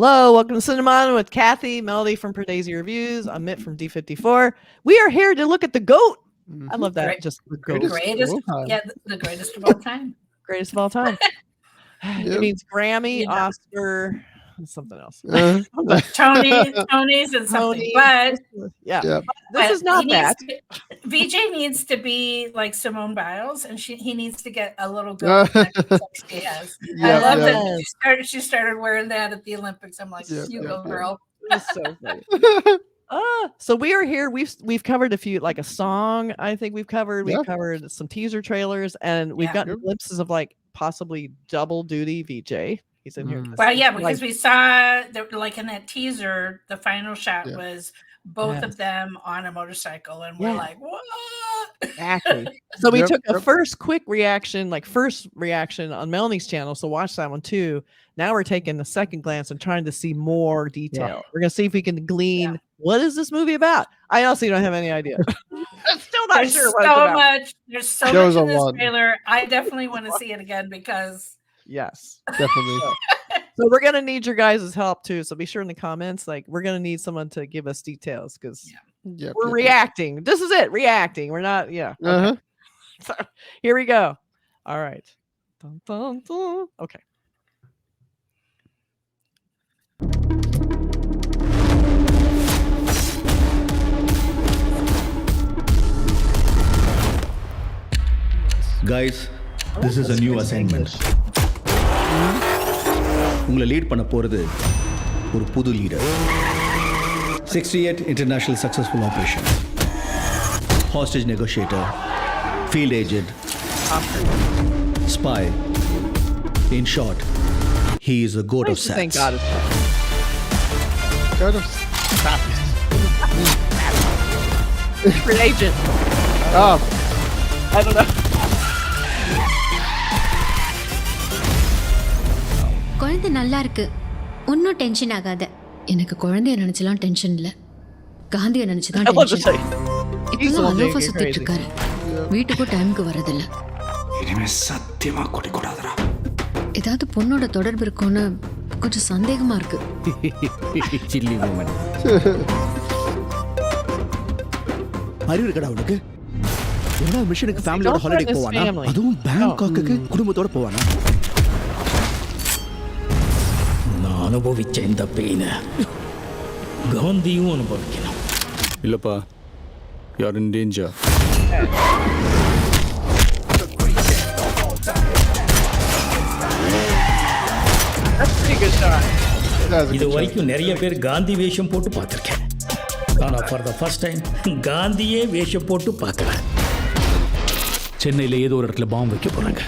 Hello, welcome to Cinemondo with Kathy, Melody from Per Daisy Reviews, Amit from D54. We are here to look at the GOAT. I love that. Just the greatest the greatest of all time. Greatest of all time. It means Grammy, Oscar, and something else. Tonys and something. But this is not that. Vijay needs to be like Simone Biles, and he needs to get a little GOAT like she has. I love that she started wearing that at the Olympics. I'm like, you go, girl. That's so funny. So we are here. We've covered a few, like a song. I think we've covered. We've covered some teaser trailers, and we've gotten glimpses of like possibly double duty Vijay. He's in here. Well, because we saw like in that teaser, the final shot was both of them on a motorcycle, and we're like, what? Exactly. So we took a first reaction on Melanie's channel. So watch that one too. Now we're taking the second glance and trying to see more detail. We're gonna see if we can glean what is this movie about. I honestly don't have any idea. I'm still not sure what it's about. There's so much in this trailer. I definitely want to see it again because definitely. So we're gonna need your guys' help too. So be sure in the comments, like we're gonna need someone to give us details because we're reacting. This is it, reacting. We're not, Okay. So here we go. All right. Dun, dun, dun. Okay. Guys, this is a new assignment. உங்களை lead பண்ண போறது ஒரு புது leader. 68 international successful operation. Hostage negotiator, field agent, spy. In short, he is a goat of stats. Thank God. God of stats. Secret agent. I don't know. குழந்தை நல்லா இருக்கு. ஒன்னும் tension ஆகாத. எனக்கு குழந்தைய நினைச்சலாம் டென்ஷன் இல்ல. காந்திய நினைச்சதான் டென்ஷன். இப்பெல்லாம் அலோஃபா சுத்திட்டு இருக்காரு. வீட்டுக்கு டைம்க்கு வரதில்ல. இனிமே சத்தியமா குடிக்கூடாதுடா. ஏதாவது பொண்ணோட தொடர்பு இருக்கும்னு கொஞ்சம் சந்தேகமா இருக்கு. Chilli moment. அறிவு இருக்கடா உனக்கு? என்ன மிஷனுக்கு ஃபேமிலியோட ஹாலிடே போவானா? அதுவும் பேங்காக்குக்கு குடும்பத்தோட போவானா? அனுபவிச்ச இந்த பெயினை காந்தியும் அனுபவிக்கணும். இல்லப்பா, you are in danger. That's pretty good shot. இது வரைக்கும் நிறைய பேர் காந்தி வேஷம் போட்டு பார்த்திருக்கேன். ஆனா ஃபார் த ஃபர்ஸ்ட் டைம் காந்தியே வேஷம் போட்டு பார்க்கறேன். சென்னையில ஏதோ ஒரு இடத்துல பாம்பு வைக்க போறாங்க.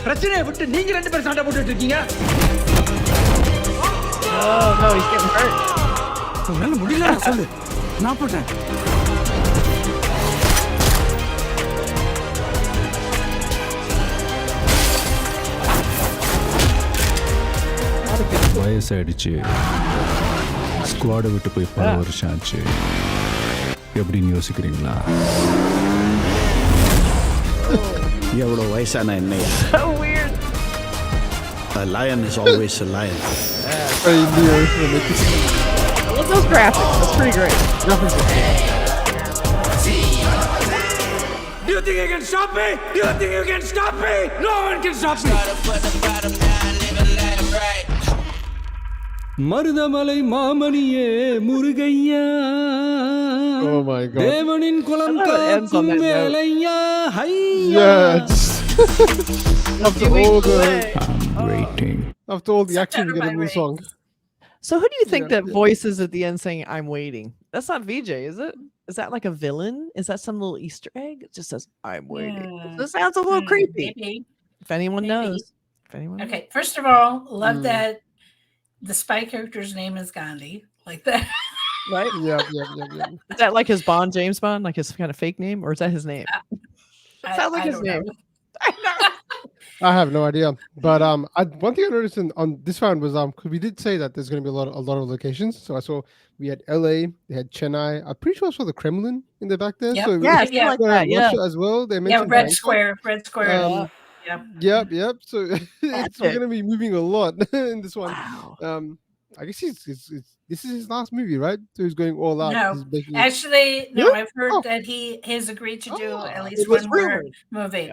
பிரச்சனையை விட்டு நீங்க ரெண்டு பேரும் சண்டை போட்டுட்டு இருக்கீங்க. No, he's getting hurt. உன்னால முடியல சொல்லு. நான் போட்டேன். வயசாயிடுச்சு. ஸ்குவாடை விட்டு போய் பல வருஷம் ஆச்சு. எப்படின்னு யோசிக்கிறீங்களா? எவ்வளோ வயசான என்னையா? So weird. A lion is always a lion. I love those graphics. That's pretty great. Do you think you can stop me? Do you think you can stop me? No one can stop me. Marudhamalai மாமணியே முருகையா. Oh my God. தேவனின் குலம் காக்கும் வேலையா. I'm waiting. After all the action, we get a new song. So who do you think that voice is at the end saying, I'm waiting? That's not Vijay, is it? Is that like a villain? Is that some little Easter egg? It just says, I'm waiting. This sounds a little creepy. Maybe. If anyone knows. Okay, first of all, love that the spy character's name is Gandhi. Like that. Right? Yeah. Is that like his Bond, James Bond? Like his kind of fake name? Or is that his name? It sounds like his name. I have no idea. But one thing I noticed on this round was because we did say that there's going to be a lot of locations. So I saw we had LA, they had Chennai. I'm pretty sure I saw the Kremlin in the back there. Yep. So like that, Russia as well. They mentioned Red Square. Yep. So we're gonna be moving a lot in this one. Wow. I guess this is his last movie, right? So he's going all out. No, He's making actually, no. Really? I've heard Oh. that he has agreed to do at It least was one more rumored. movie.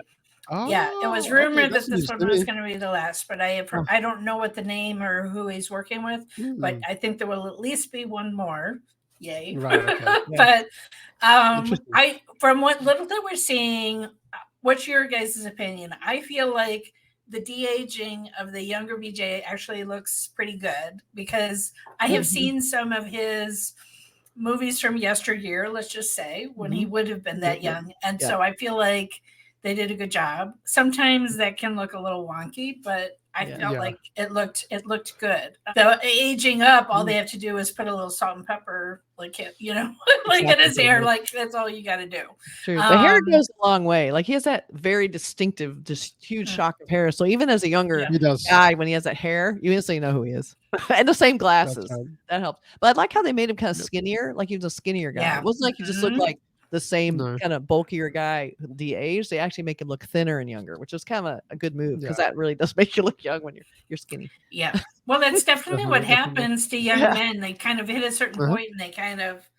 Oh, Yeah, it was okay, rumored that's that this news one to was me. going to be the last, but I have heard, I don't know what the name or who he's working with, but I think there will at least be one more. Yay! Right. Okay. But Interesting. from what little that we're seeing, what's your guys' opinion? I feel like the de-aging of the younger Vijay actually looks pretty good because I have seen some of his movies from yesteryear, let's just say, when he would have been that young. And so I feel like they did a good job. Sometimes that can look a little wonky, but I felt like it looked good. The aging up, all they have to do is put a little salt and pepper, like like in his hair. Like that's all you got to do. True. The hair goes a long way. Like he has that very distinctive, just huge shock of hair. So even as a younger guy, when he has that hair, you instantly know who he is. And the same glasses. That helps. But I like how they made him kind of skinnier. Like he was a skinnier guy. It wasn't like he just looked like the same kind of bulkier guy de-aged. They actually make him look thinner and younger, which is kind of a good move because that really does make you look young when you're skinny. Yeah. Well, that's definitely what happens to young men. They kind of hit a certain point and they kind of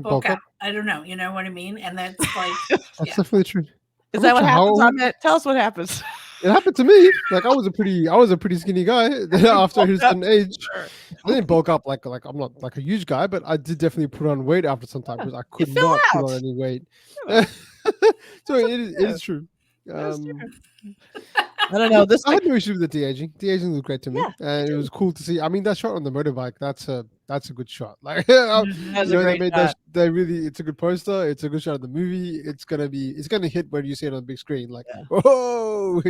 bulk up. I don't know. You know what I mean? And that's like that's definitely true. Is that what happens on that? Tell us what happens. It happened to me. Like I was a pretty skinny guy after a certain age. I didn't bulk up like I'm not like a huge guy, but I did definitely put on weight after some time because I could not put on any weight. So it is true. I don't know. I had no issue with the de-aging. De-aging looked great to me, and it was cool to see. I mean, that shot on the motorbike, that's a good shot. Like That's a great shot. It's a good poster. It's a good shot of the movie. It's gonna hit when you see it on the big screen. Like whoa,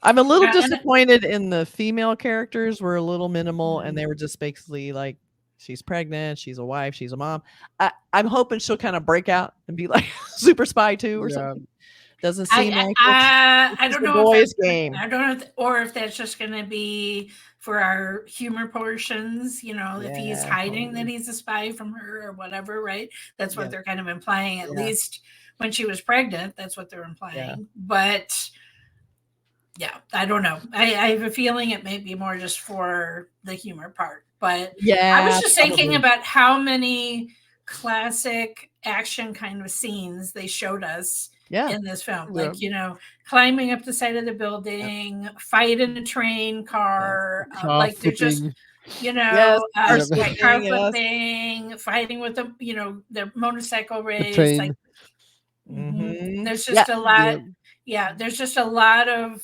I'm a little disappointed in the female characters. Were a little minimal, and they were just basically like, she's pregnant, she's a wife, she's a mom. I'm hoping she'll kind of break out and be like super spy too or something. Doesn't seem like I don't know boys' game. I don't know or if that's just going to be for our humor portions, if he's hiding that he's a spy from her or whatever, right? That's what they're kind of implying, at least when she was pregnant. That's what they're implying. But I don't know. I have a feeling it may be more just for the humor part. But I was just thinking about how many classic action kind of scenes they showed us in this film. Like, climbing up the side of the building, fight in a train car, like they're just, car flipping, fighting with the motorcycle race. Like, there's just a lot. There's just a lot of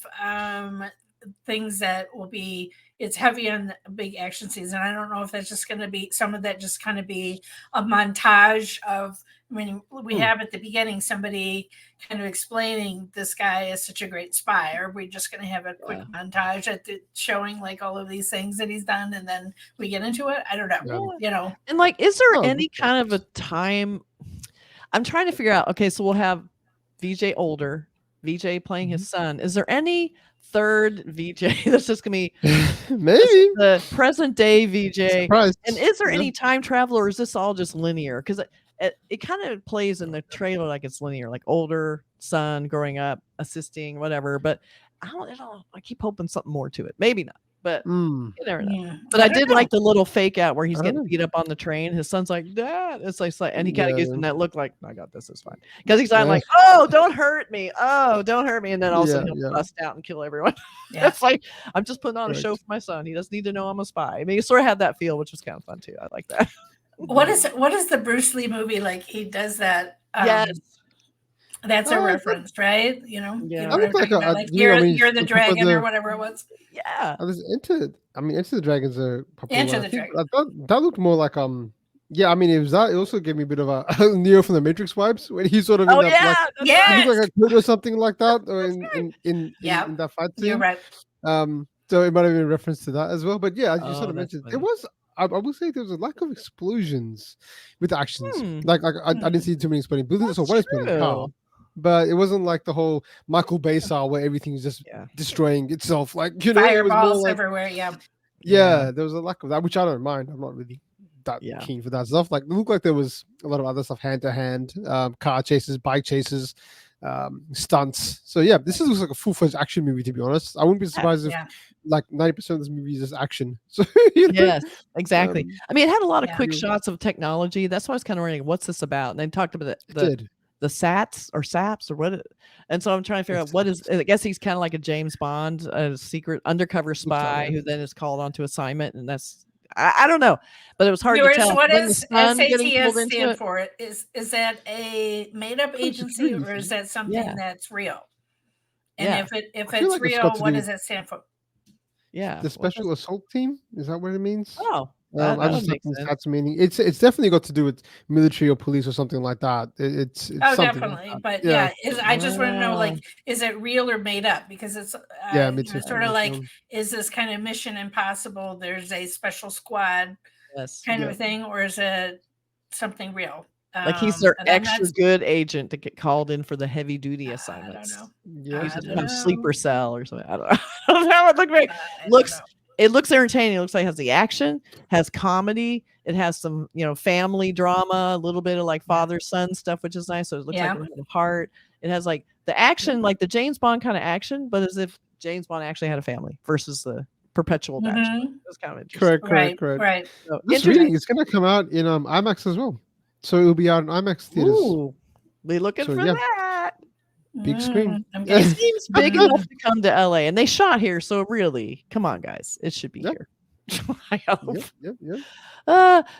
things that will be. It's heavy on big action scenes, and I don't know if that's just going to be some of that. Just kind of be a montage of. I mean, we have at the beginning somebody kind of explaining this guy is such a great spy. Or we're just going to have a quick montage at showing like all of these things that he's done, and then we get into it. I don't know, And like, is there any kind of a time? I'm trying to figure out. Okay, so we'll have Vijay older, Vijay playing his son. Is there any third Vijay that's just gonna be maybe the present day Vijay? Surprise. And is there any time travel, or is this all just linear? Because it kind of plays in the trailer like it's linear, like older son growing up, assisting, whatever. But I don't know. I keep hoping something more to it. Maybe not, but you never know. Yeah. But I did like the little fake out where he's getting beat up on the train. His son's like, Dad. It's like, and he kind of gives him that look like, I got this. It's fine. Because he's not like, oh, don't hurt me. Oh, don't hurt me. And then all of a sudden he'll bust out and kill everyone. It's like, I'm just putting on a show for my son. He doesn't need to know I'm a spy. I mean, he sort of had that feel, which was kind of fun too. I like that. What is the Bruce Lee movie like? He does that. Yes. That's a reference, right? Yeah. Like you're the dragon or whatever it was. Yeah. Into the Dragons are popular. Enter the Dragon. I thought that looked more like it was that. It also gave me a bit of a Neo from the Matrix vibes when he's sort of in that, he looked like a kid or something like that, or in that fight scene. You're right. So it might have been a reference to that as well. But yeah, as you sort of mentioned, there was. I will say there was a lack of explosions with the actions. Like I didn't see too many exploding buildings or one exploding car. But it wasn't like the whole Michael Bay style where everything's just destroying itself. Like, fireballs it was more like, everywhere. Yeah, there was a lack of that, which I don't mind. I'm not really that keen for that stuff. Like, it looked like there was a lot of other stuff, hand to hand, car chases, bike chases. stunts. So yeah, this looks like a full-fledged action movie. To be honest, I wouldn't be surprised if like 90% of this movie is just action. So yes, exactly. I mean, it had a lot of quick shots of technology. That's why I was kind of wondering, what's this about? And they talked about the SATs or SAPs or what. And so I'm trying to figure out what is. I guess he's kind of like a James Bond, a secret undercover spy who then is called onto assignment, and that's. I don't know, but it was hard to tell. What does SATS stand for? Is that a made-up agency or is that something that's real? And if it's real, what does that stand for? Yeah, the Special Assault Team, is that what it means? Oh, I just think that's meaning. It's definitely got to do with military or police or something like that. It's definitely. Like but I just want to know, like, is it real or made up? Because it's sort of like, is this kind of Mission Impossible? There's a special squad kind of a thing, or is it something real? Like he's their extra good agent to get called in for the heavy duty assignments. I don't know. He's just kind of sleeper cell or something. I don't know. I don't know how it looks like. It looks entertaining. It looks like it has the action, has comedy. It has some, family drama, a little bit of like father-son stuff, which is nice. So it looks like a heart. It has like the action, like the James Bond kind of action, but as if James Bond actually had a family versus the perpetual bachelor. That's kind of interesting. Correct. Right. So, this reading is going to come out in IMAX as well. So it'll be out in IMAX theaters. Ooh, be looking for that. Big screen. It seems big enough to come to LA, and they shot here, so really, come on, guys, it should be here. I hope.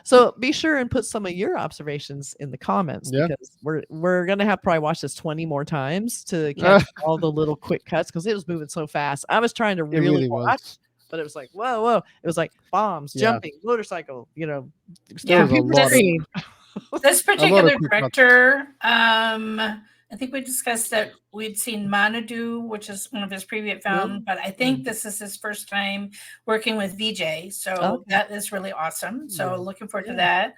So be sure and put some of your observations in the comments because we're gonna have probably watch this 20 more times to catch all the little quick cuts because it was moving so fast. I was trying to really watch. But it was like, whoa. It was like bombs, jumping, motorcycle, This particular director, I think we discussed that we'd seen Manadu, which is one of his previous films, but I think this is his first time working with Vijay. So that is really awesome. So looking forward to that.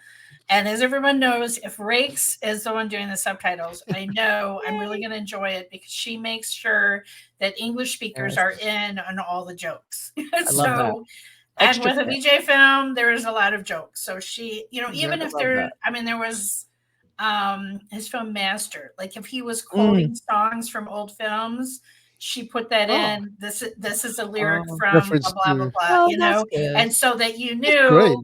And as everyone knows, if Rakes is the one doing the subtitles, I know I'm really going to enjoy it because she makes sure that English speakers are in on all the jokes. So, and with a Vijay film, there is a lot of jokes. So she, even if there was his film Master, like if he was quoting songs from old films, she put that in. This is a lyric from blah blah blah, and so that you knew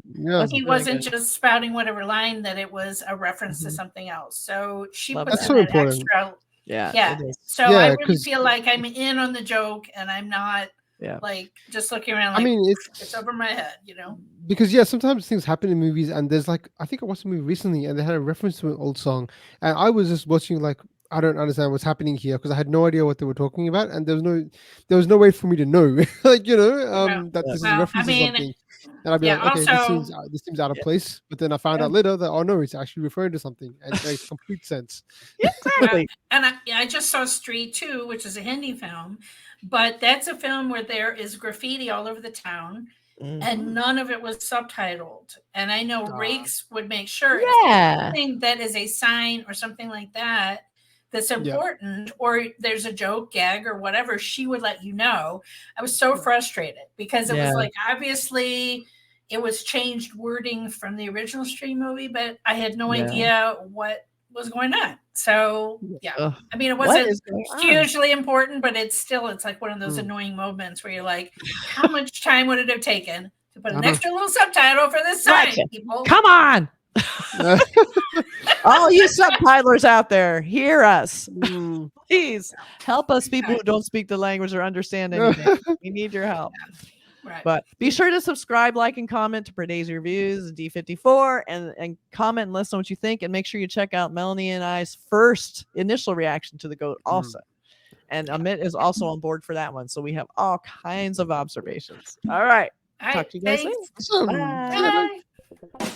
he wasn't just spouting whatever line, that it was a reference to something else. So she puts in that extra. So I really feel like I'm in on the joke and I'm not like just looking around like it's over my head, Because sometimes things happen in movies and there's like, I think I watched a movie recently and they had a reference to an old song and I was just watching like, I don't understand what's happening here because I had no idea what they were talking about and there was no way for me to know like that this is a reference to something. And I'd be like, okay, this seems out of place. But then I found out later that no, it's actually referring to something, and it makes complete sense. Exactly. And I just saw Street 2, which is a Hindi film, but that's a film where there is graffiti all over the town, and none of it was subtitled. And I know Rakes would make sure something that is a sign or something like that that's important, or there's a joke, gag, or whatever, she would let you know. I was so frustrated because it was like, obviously it was changed wording from the original Street movie, but I had no idea what was going on. So I mean, it wasn't hugely important, but it's like one of those annoying moments where you're like, how much time would it have taken to put an extra little subtitle for this sign, people? Come on. All you subtitlers out there, hear us. Please help us, people who don't speak the language or understand anything. We need your help. But be sure to subscribe, like, and comment to Perday's Reviews, D54, and comment and let us know what you think. And make sure you check out Melanie and I's first initial reaction to The Goat also. And Amit is also on board for that one. So we have all kinds of observations. All right. Talk to you guys later. Bye.